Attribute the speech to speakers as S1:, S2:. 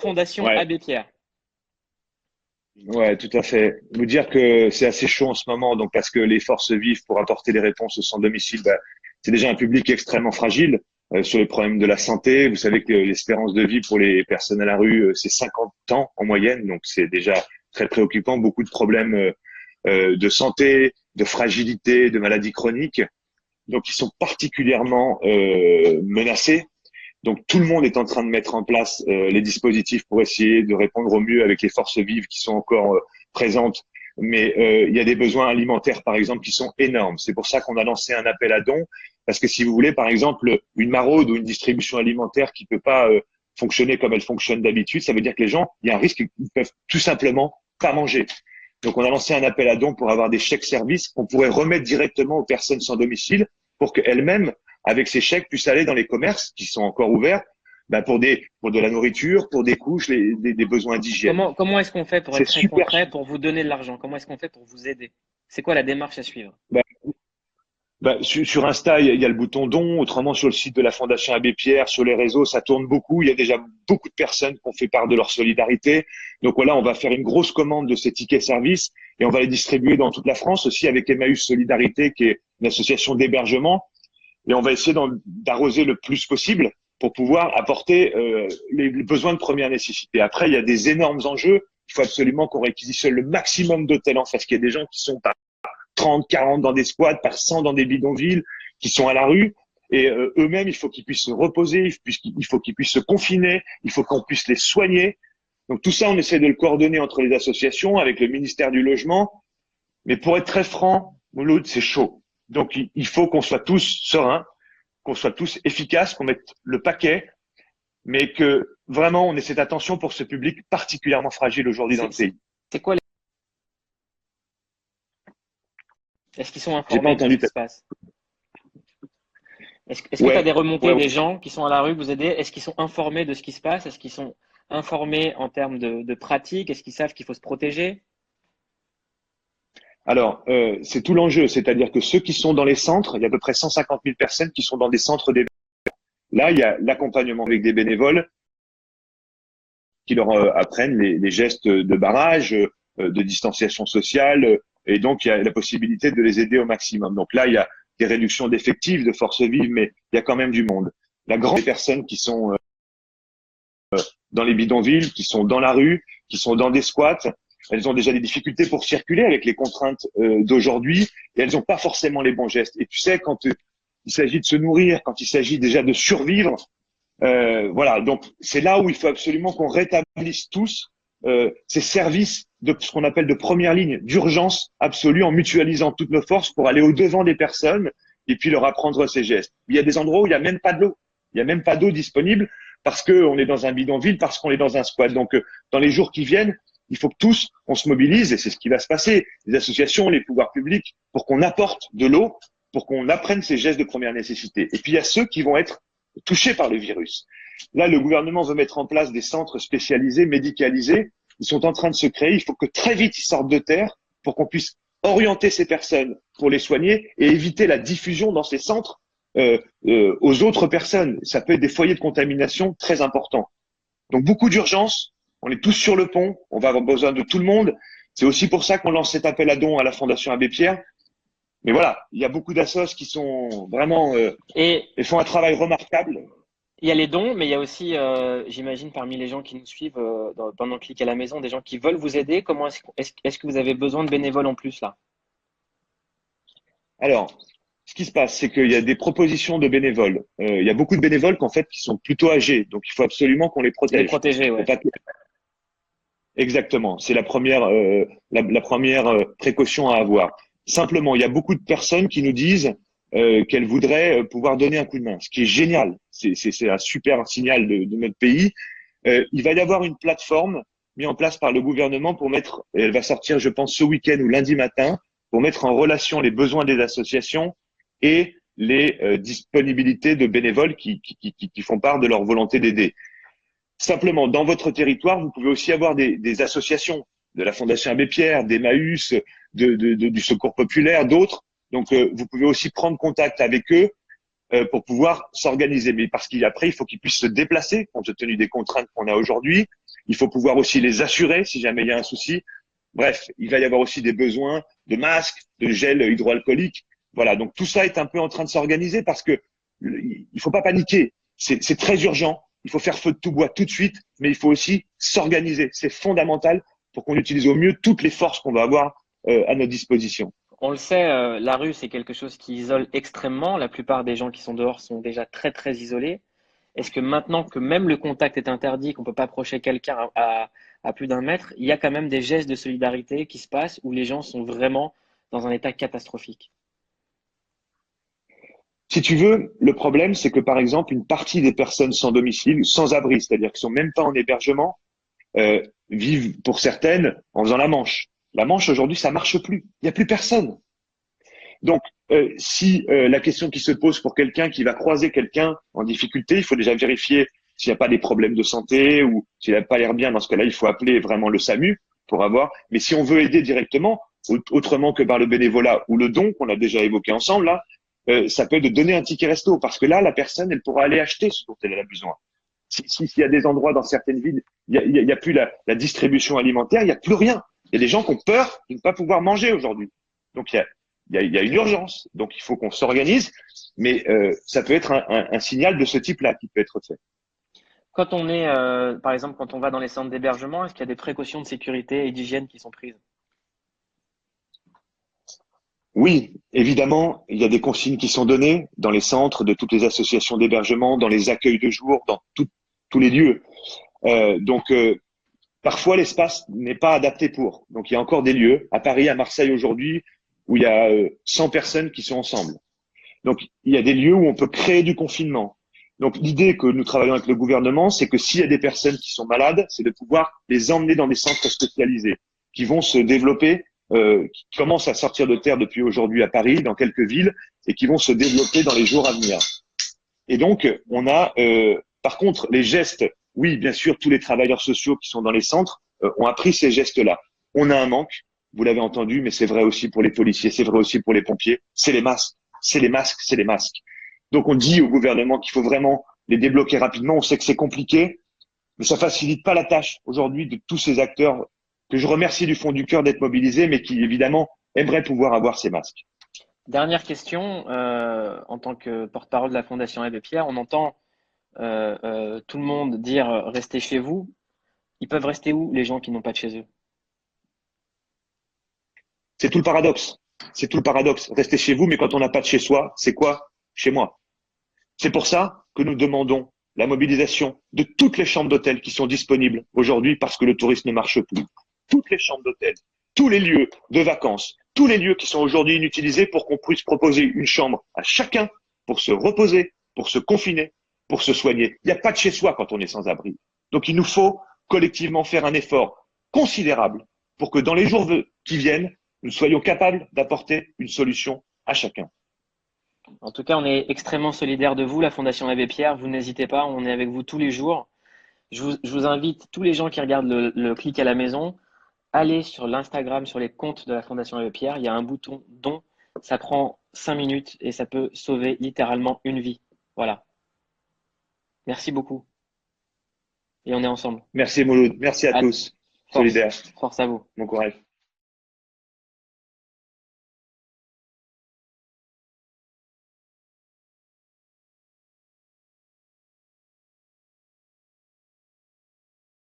S1: Fondation
S2: Ouais,
S1: Abbé Pierre.
S2: ouais, tout à fait. Vous dire que c'est assez chaud en ce moment, donc parce que les forces vives pour apporter des réponses au sans domicile, bah, c'est déjà un public extrêmement fragile sur les problèmes de la santé. Vous savez que l'espérance de vie pour les personnes à la rue, c'est 50 ans en moyenne, donc c'est déjà très préoccupant. Beaucoup de problèmes de santé, de fragilité, de maladies chroniques, donc ils sont particulièrement menacés. Donc tout le monde est en train de mettre en place les dispositifs pour essayer de répondre au mieux avec les forces vives qui sont encore présentes. Mais il y a des besoins alimentaires, par exemple, qui sont énormes. C'est pour ça qu'on a lancé un appel à dons, parce que si vous voulez, par exemple, une maraude ou une distribution alimentaire qui peut pas fonctionner comme elle fonctionne d'habitude, ça veut dire que les gens, il y a un risque qu'ils peuvent tout simplement pas manger. Donc on a lancé un appel à dons pour avoir des chèques services qu'on pourrait remettre directement aux personnes sans domicile pour qu'elles-mêmes avec ces chèques, puissent aller dans les commerces qui sont encore ouverts, ben pour de la nourriture, pour des couches, des besoins d'hygiène.
S1: Comment est-ce qu'on fait pour être
S2: C'est
S1: très
S2: super.
S1: concret, pour vous donner de l'argent? Comment est-ce qu'on fait pour vous aider? C'est quoi la démarche à suivre?
S2: Ben, sur Insta, il y a le bouton don. Autrement, sur le site de la Fondation Abbé Pierre, sur les réseaux, ça tourne beaucoup. Il y a déjà beaucoup de personnes qui ont fait part de leur solidarité. Donc voilà, on va faire une grosse commande de ces tickets services et on va les distribuer dans toute la France aussi avec Emmaüs Solidarité, qui est une association d'hébergement. Et on va essayer d'arroser le plus possible pour pouvoir apporter les besoins de première nécessité. Après, il y a des énormes enjeux. Il faut absolument qu'on réquisitionne le maximum d'hôtels en face, qu'il y a des gens qui sont par 30, 40 dans des squats, par 100 dans des bidonvilles, qui sont à la rue. Et eux-mêmes, il faut qu'ils puissent se reposer, il faut qu'ils puissent se confiner, il faut qu'on puisse les soigner. Donc tout ça, on essaie de le coordonner entre les associations, avec le ministère du Logement. Mais pour être très franc, Mouloud, c'est chaud. Donc, il faut qu'on soit tous sereins, qu'on soit tous efficaces, qu'on mette le paquet, mais que vraiment on ait cette attention pour ce public particulièrement fragile aujourd'hui dans
S1: C'est
S2: le pays.
S1: c'est quoi Est-ce qu'ils sont
S2: J'ai pas
S1: informés de ce
S2: entendu.
S1: qui se passe? Est-ce que tu as
S2: Ouais,
S1: des
S2: ouais,
S1: remontées
S2: ouais.
S1: des gens qui sont à la rue, vous aider? Est-ce qu'ils sont informés de ce qui se passe? Est-ce qu'ils sont informés en termes de pratique? Est-ce qu'ils savent qu'il faut se protéger?
S2: Alors, c'est tout l'enjeu, c'est-à-dire que ceux qui sont dans les centres, il y a à peu près 150 000 personnes qui sont dans des centres d'hébergement. Là, il y a l'accompagnement avec des bénévoles qui leur apprennent les gestes de barrage, de distanciation sociale, et donc il y a la possibilité de les aider au maximum. Donc là, il y a des réductions d'effectifs, de forces vives, mais il y a quand même du monde. La grande des personnes qui sont dans les bidonvilles, qui sont dans la rue, qui sont dans des squats, elles ont déjà des difficultés pour circuler avec les contraintes d'aujourd'hui, et elles n'ont pas forcément les bons gestes. Et tu sais, quand il s'agit de se nourrir, quand il s'agit déjà de survivre, voilà, donc c'est là où il faut absolument qu'on rétablisse tous ces services de ce qu'on appelle de première ligne, d'urgence absolue, en mutualisant toutes nos forces pour aller au-devant des personnes et puis leur apprendre ces gestes. Il y a des endroits où il n'y a même pas de l'eau, il n'y a même pas d'eau disponible parce qu'on est dans un bidonville, parce qu'on est dans un squat. Donc, dans les jours qui viennent, il faut que tous, on se mobilise, et c'est ce qui va se passer, les associations, les pouvoirs publics, pour qu'on apporte de l'eau, pour qu'on apprenne ces gestes de première nécessité. Et puis, il y a ceux qui vont être touchés par le virus. Là, le gouvernement veut mettre en place des centres spécialisés, médicalisés. Ils sont en train de se créer. Il faut que très vite ils sortent de terre pour qu'on puisse orienter ces personnes pour les soigner et éviter la diffusion dans ces centres aux autres personnes. Ça peut être des foyers de contamination très importants. Donc beaucoup d'urgence. On est tous sur le pont. On va avoir besoin de tout le monde. C'est aussi pour ça qu'on lance cet appel à dons à la Fondation Abbé Pierre. Mais voilà, il y a beaucoup d'assos qui sont vraiment
S1: Et
S2: et font un travail remarquable.
S1: il y a les dons, mais il y a aussi, j'imagine, parmi les gens qui nous suivent pendant le clic à la maison, des gens qui veulent vous aider. Comment est-ce que vous avez besoin de bénévoles en plus là?
S2: Alors, ce qui se passe, c'est qu'il y a des propositions de bénévoles. Il y a beaucoup de bénévoles qu'en fait qui sont plutôt âgés, donc il faut absolument qu'on les
S1: Les
S2: protège.
S1: protéger,
S2: Faut
S1: ouais.
S2: pas que- Exactement, c'est la première, la première précaution à avoir. Simplement, il y a beaucoup de personnes qui nous disent qu'elles voudraient pouvoir donner un coup de main, ce qui est génial. C'est un super signal de notre pays. Il va y avoir une plateforme mise en place par le gouvernement pour mettre, elle va sortir, je pense, ce week-end ou lundi matin, pour mettre en relation les besoins des associations et les disponibilités de bénévoles qui font part de leur volonté d'aider. Simplement, dans votre territoire, vous pouvez aussi avoir des associations de la Fondation Abbé Pierre, d'Emmaüs, du Secours populaire, d'autres. Donc, vous pouvez aussi prendre contact avec eux pour pouvoir s'organiser. Mais parce qu'après, il faut qu'ils puissent se déplacer compte tenu des contraintes qu'on a aujourd'hui. Il faut pouvoir aussi les assurer si jamais il y a un souci. Bref, il va y avoir aussi des besoins de masques, de gel hydroalcoolique. Voilà, donc tout ça est un peu en train de s'organiser parce que il faut pas paniquer. C'est très urgent. Il faut faire feu de tout bois tout de suite, mais il faut aussi s'organiser. C'est fondamental pour qu'on utilise au mieux toutes les forces qu'on va avoir à notre disposition.
S1: On le sait, la rue, c'est quelque chose qui isole extrêmement. La plupart des gens qui sont dehors sont déjà très, très isolés. Est-ce que maintenant que même le contact est interdit, qu'on ne peut pas approcher quelqu'un à plus d'un mètre, il y a quand même des gestes de solidarité qui se passent où les gens sont vraiment dans un état catastrophique?
S2: Si tu veux, le problème, c'est que par exemple, une partie des personnes sans domicile, sans abri, c'est-à-dire qui sont même pas en hébergement, vivent pour certaines en faisant la Manche. La Manche aujourd'hui, ça marche plus. Il n'y a plus personne. Donc, si la question qui se pose pour quelqu'un qui va croiser quelqu'un en difficulté, il faut déjà vérifier s'il n'y a pas des problèmes de santé ou s'il n'a pas l'air bien. Dans ce cas-là, il faut appeler vraiment le SAMU pour avoir. Mais si on veut aider directement, autrement que par le bénévolat ou le don qu'on a déjà évoqué ensemble, là, ça peut être de donner un ticket resto parce que là, la personne, elle pourra aller acheter ce dont elle a besoin. S'il y a des endroits dans certaines villes, il y a plus la distribution alimentaire, il n'y a plus rien. Il y a des gens qui ont peur de ne pas pouvoir manger aujourd'hui. Donc, il y a une urgence. Donc, il faut qu'on s'organise, mais ça peut être un signal de ce type-là qui peut être fait.
S1: Quand on est, par exemple, quand on va dans les centres d'hébergement, est-ce qu'il y a des précautions de sécurité et d'hygiène qui sont prises?
S2: Oui, évidemment, il y a des consignes qui sont données dans les centres de toutes les associations d'hébergement, dans les accueils de jour, dans tous les lieux. Donc, parfois, l'espace n'est pas adapté pour. Donc, il y a encore des lieux, à Paris, à Marseille aujourd'hui, où il y a 100 personnes qui sont ensemble. Donc, il y a des lieux où on peut créer du confinement. Donc, l'idée que nous travaillons avec le gouvernement, c'est que s'il y a des personnes qui sont malades, c'est de pouvoir les emmener dans des centres spécialisés qui vont se développer, qui commencent à sortir de terre depuis aujourd'hui à Paris, dans quelques villes, et qui vont se développer dans les jours à venir. Et donc, on a, par contre, les gestes. Oui, bien sûr, tous les travailleurs sociaux qui sont dans les centres ont appris ces gestes-là. On a un manque, vous l'avez entendu, mais c'est vrai aussi pour les policiers, c'est vrai aussi pour les pompiers. C'est les masques, c'est les masques, c'est les masques. Donc, on dit au gouvernement qu'il faut vraiment les débloquer rapidement. On sait que c'est compliqué, mais ça facilite pas la tâche aujourd'hui de tous ces acteurs que je remercie du fond du cœur d'être mobilisés, mais qui évidemment aimeraient pouvoir avoir ces masques.
S1: Dernière question, en tant que porte-parole de la Fondation Abbé Pierre, on entend tout le monde dire restez chez vous. Ils peuvent rester où les gens qui n'ont pas de chez eux?
S2: C'est tout le paradoxe. C'est tout le paradoxe. Restez chez vous, mais quand on n'a pas de chez soi, c'est quoi? Chez moi. C'est pour ça que nous demandons la mobilisation de toutes les chambres d'hôtel qui sont disponibles aujourd'hui parce que le tourisme ne marche plus. Toutes les chambres d'hôtel, tous les lieux de vacances, tous les lieux qui sont aujourd'hui inutilisés pour qu'on puisse proposer une chambre à chacun pour se reposer, pour se confiner, pour se soigner. Il n'y a pas de chez soi quand on est sans abri. Donc il nous faut collectivement faire un effort considérable pour que dans les jours qui viennent, nous soyons capables d'apporter une solution à chacun.
S1: En tout cas, on est extrêmement solidaires de vous, la Fondation Abbé Pierre. Vous n'hésitez pas, on est avec vous tous les jours. Je vous invite, tous les gens qui regardent le clic à la maison, allez sur l'Instagram, sur les comptes de la Fondation Abbé Pierre. Il y a un bouton don. Ça prend 5 minutes et ça peut sauver littéralement une vie. Voilà. Merci beaucoup. Et on est ensemble.
S2: Merci Mouloud, merci à
S1: À-
S2: tous.
S1: Force,
S2: Solidaires,
S1: force à vous.
S2: bon courage.